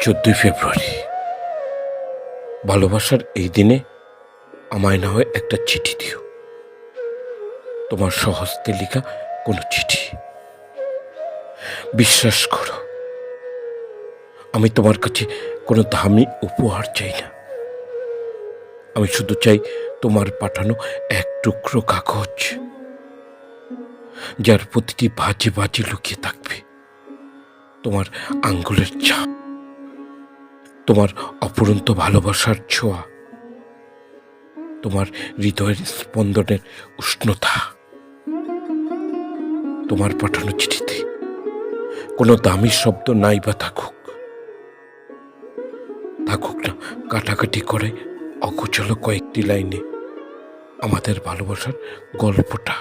14 ফেব্রুয়ারি, ভালোবাসার এই দিনে আমায় না হয় একটা চিঠি দিও। তোমার স্বহস্তে লেখা কোনো চিঠি। বিশ্বাস করো, আমি তোমার কাছে কোনো দামি উপহার চাই না। আমি শুধু চাই তোমার পাঠানো এক টুকরো কাগজ, যার প্রতিটি ভাঁজে ভাঁজে লুকিয়ে থাকবে তোমার আঙ্গুলের ছাপ, তোমার অপরন্ত ভালোবাসার ছোঁয়া, তোমার হৃদয়ের স্পন্দনের উষ্ণতা। তোমার পাঠানো চিঠিতে কোনো দামি শব্দ নাই বা থাকুক না কাটাকাটি করে অকুচল কয়েকটি লাইনে আমাদের ভালোবাসার গল্পটা।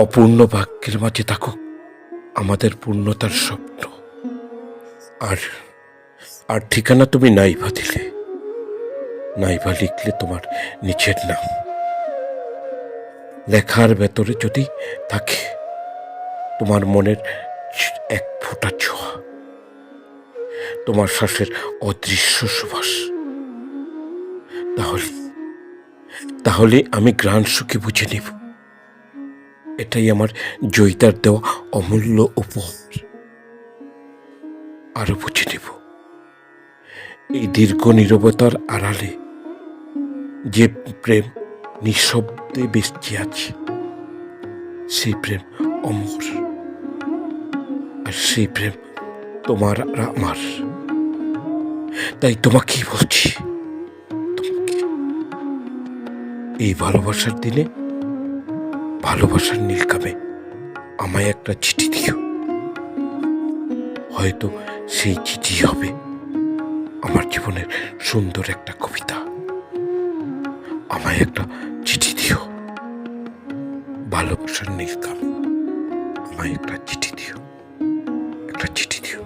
অপূর্ণ বাক্যের মাঝে থাকুক আমাদের পূর্ণতার স্বপ্ন। আর ঠিকানা তুমি নাইবা দিলে, নাইবা লিখলে তোমার নিচের নাম। লেখার ভেতরে যদি থাকে তোমার মনের এক ফোঁটা ছোঁয়া, তোমার শ্বাসের অদৃশ্য সুবাস, তাহলে আমি ঘ্রাণ সুখে বুঝে নেব এটাই আমার জয়িতার দেওয়া অমূল্য উপহার। আরো বুঝে নেব এই দীর্ঘ নীরবতার আড়ালে যে প্রেম নিঃশব্দে বেঁচে আছে, সেই প্রেম অমর। আর সেই প্রেম তোমার আর আমার। তাই তোমাকেই বলছি, এই ভালোবাসার দিনে ভালোবাসার নীলকামে আমায় একটা চিঠি দিও। হয়তো সেই চিঠি হবে আমার জীবনের সুন্দর একটা কবিতা। আমায় একটা চিঠি দিও, ভালোবাসার নীলকামে আমায় একটা চিঠি দিও, একটা চিঠি দিও।